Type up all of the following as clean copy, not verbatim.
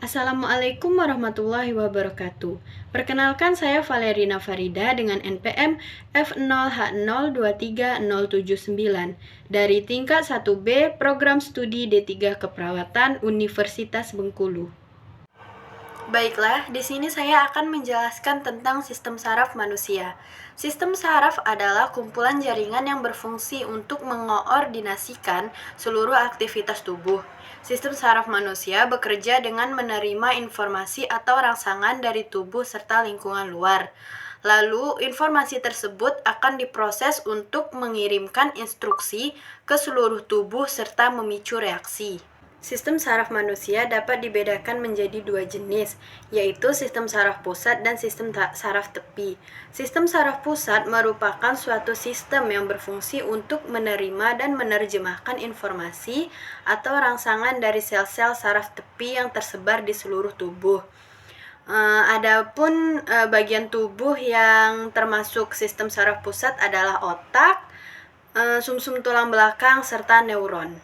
Assalamualaikum warahmatullahi wabarakatuh. Perkenalkan saya Valerina Farida dengan NPM F0H023079 dari tingkat 1B Program Studi D3 Keperawatan Universitas Bengkulu. Baiklah, di sini saya akan menjelaskan tentang sistem saraf manusia. Sistem saraf adalah kumpulan jaringan yang berfungsi untuk mengoordinasikan seluruh aktivitas tubuh. Sistem saraf manusia bekerja dengan menerima informasi atau rangsangan dari tubuh serta lingkungan luar. Lalu, informasi tersebut akan diproses untuk mengirimkan instruksi ke seluruh tubuh serta memicu reaksi. Sistem saraf manusia dapat dibedakan menjadi dua jenis, yaitu sistem saraf pusat dan sistem saraf tepi. Sistem saraf pusat merupakan suatu sistem yang berfungsi untuk menerima dan menerjemahkan informasi atau rangsangan dari sel-sel saraf tepi yang tersebar di seluruh tubuh. Adapun bagian tubuh yang termasuk sistem saraf pusat adalah otak, sumsum tulang belakang, serta neuron.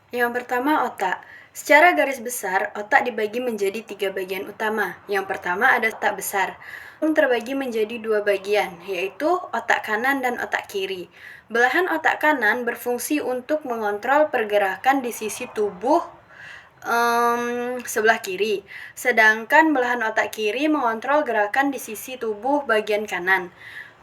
Yang pertama, otak. Secara garis besar, otak dibagi menjadi 3 bagian utama. Yang pertama ada otak besar. Terbagi menjadi 2 bagian, yaitu otak kanan dan otak kiri. Belahan otak kanan berfungsi untuk mengontrol pergerakan di sisi tubuh sebelah kiri, sedangkan belahan otak kiri mengontrol gerakan di sisi tubuh bagian kanan.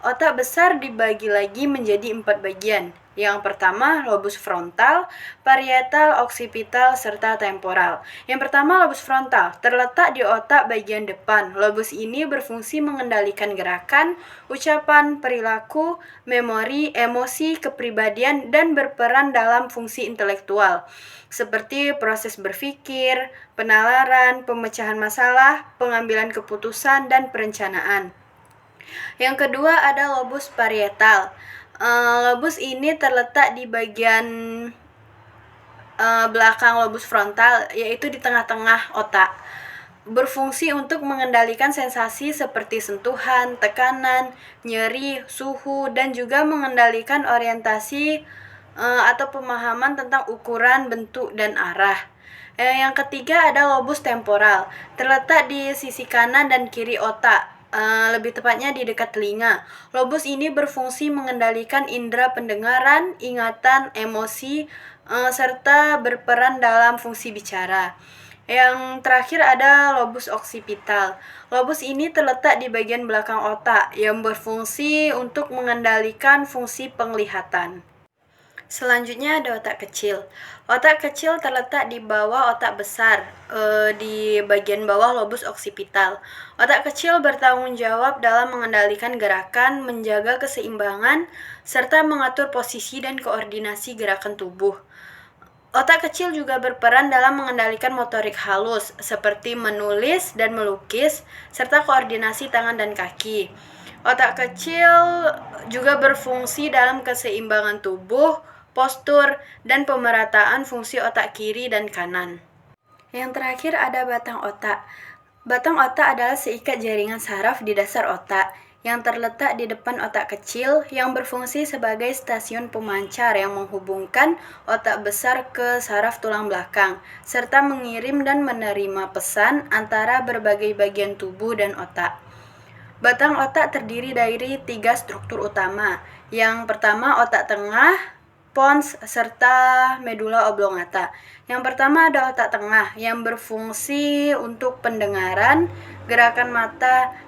Otak besar dibagi lagi menjadi 4 bagian. Yang pertama, lobus frontal, parietal, oksipital, serta temporal. Yang pertama, lobus frontal, terletak di otak bagian depan. Lobus ini berfungsi mengendalikan gerakan, ucapan, perilaku, memori, emosi, kepribadian, dan berperan dalam fungsi intelektual, seperti proses berpikir, penalaran, pemecahan masalah, pengambilan keputusan, dan perencanaan. Yang kedua ada lobus parietal. Lobus ini terletak di bagian belakang lobus frontal, yaitu di tengah-tengah otak. Berfungsi untuk mengendalikan sensasi seperti sentuhan, tekanan, nyeri, suhu, dan juga mengendalikan orientasi atau pemahaman tentang ukuran, bentuk, dan arah. Yang ketiga ada lobus temporal, terletak di sisi kanan dan kiri otak. Lebih tepatnya di dekat telinga. Lobus ini berfungsi mengendalikan indera pendengaran, ingatan, emosi, serta berperan dalam fungsi bicara. Yang terakhir ada lobus oksipital. Lobus ini terletak di bagian belakang otak yang berfungsi untuk mengendalikan fungsi penglihatan. Selanjutnya ada otak kecil. Otak kecil terletak di bawah otak besar, di bagian bawah lobus oksipital. Otak kecil bertanggung jawab dalam mengendalikan gerakan, menjaga keseimbangan, serta mengatur posisi dan koordinasi gerakan tubuh. Otak kecil juga berperan dalam mengendalikan motorik halus, seperti menulis dan melukis, serta koordinasi tangan dan kaki. Otak kecil juga berfungsi dalam keseimbangan tubuh, postur, dan pemerataan fungsi otak kiri dan kanan. Yang terakhir ada batang otak. Batang otak adalah seikat jaringan saraf di dasar otak yang terletak di depan otak kecil yang berfungsi sebagai stasiun pemancar yang menghubungkan otak besar ke saraf tulang belakang, serta mengirim dan menerima pesan antara berbagai bagian tubuh dan otak. Batang otak terdiri dari 3 struktur utama. Yang pertama otak tengah, pons, serta medula oblongata. Yang pertama ada otak tengah yang berfungsi untuk pendengaran, gerakan mata,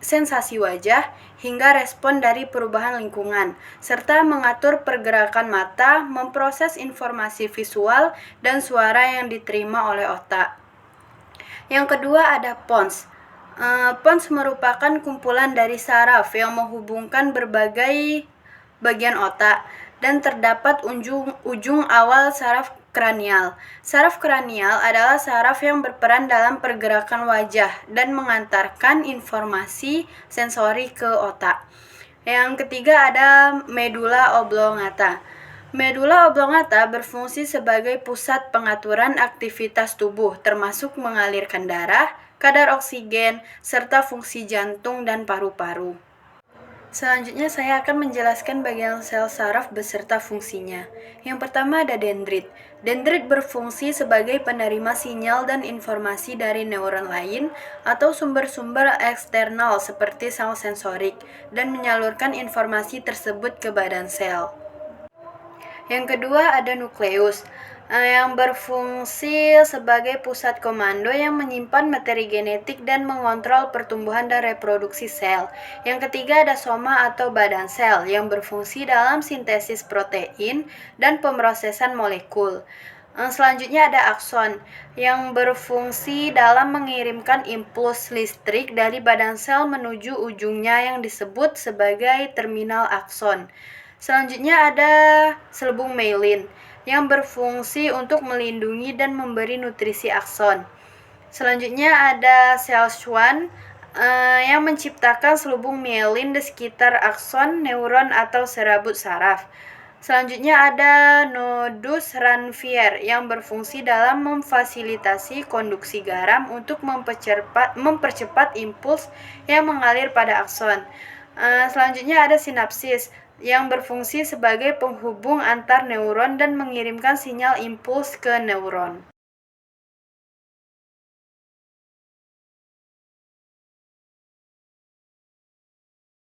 sensasi wajah, hingga respon dari perubahan lingkungan, serta mengatur pergerakan mata, memproses informasi visual dan suara yang diterima oleh otak. Yang kedua ada pons. Pons merupakan kumpulan dari saraf yang menghubungkan berbagai bagian otak dan terdapat ujung awal saraf kranial. Saraf kranial adalah saraf yang berperan dalam pergerakan wajah dan mengantarkan informasi sensori ke otak. Yang ketiga ada medula oblongata. Medula oblongata berfungsi sebagai pusat pengaturan aktivitas tubuh, termasuk mengalirkan darah, kadar oksigen, serta fungsi jantung dan paru-paru. Selanjutnya saya akan menjelaskan bagian sel saraf beserta fungsinya. Yang pertama ada dendrit. Dendrit berfungsi sebagai penerima sinyal dan informasi dari neuron lain atau sumber-sumber eksternal seperti sel sensorik dan menyalurkan informasi tersebut ke badan sel. Yang kedua ada nukleus, yang berfungsi sebagai pusat komando yang menyimpan materi genetik dan mengontrol pertumbuhan dan reproduksi sel. Yang ketiga ada soma atau badan sel yang berfungsi dalam sintesis protein dan pemrosesan molekul. Selanjutnya ada akson yang berfungsi dalam mengirimkan impuls listrik dari badan sel menuju ujungnya yang disebut sebagai terminal akson. Selanjutnya ada selubung myelin yang berfungsi untuk melindungi dan memberi nutrisi akson. Selanjutnya ada sel Schwann yang menciptakan selubung myelin di sekitar akson, neuron atau serabut saraf. Selanjutnya ada nodus Ranvier yang berfungsi dalam memfasilitasi konduksi garam untuk mempercepat impuls yang mengalir pada akson. Selanjutnya ada sinapsis yang berfungsi sebagai penghubung antar neuron dan mengirimkan sinyal impuls ke neuron.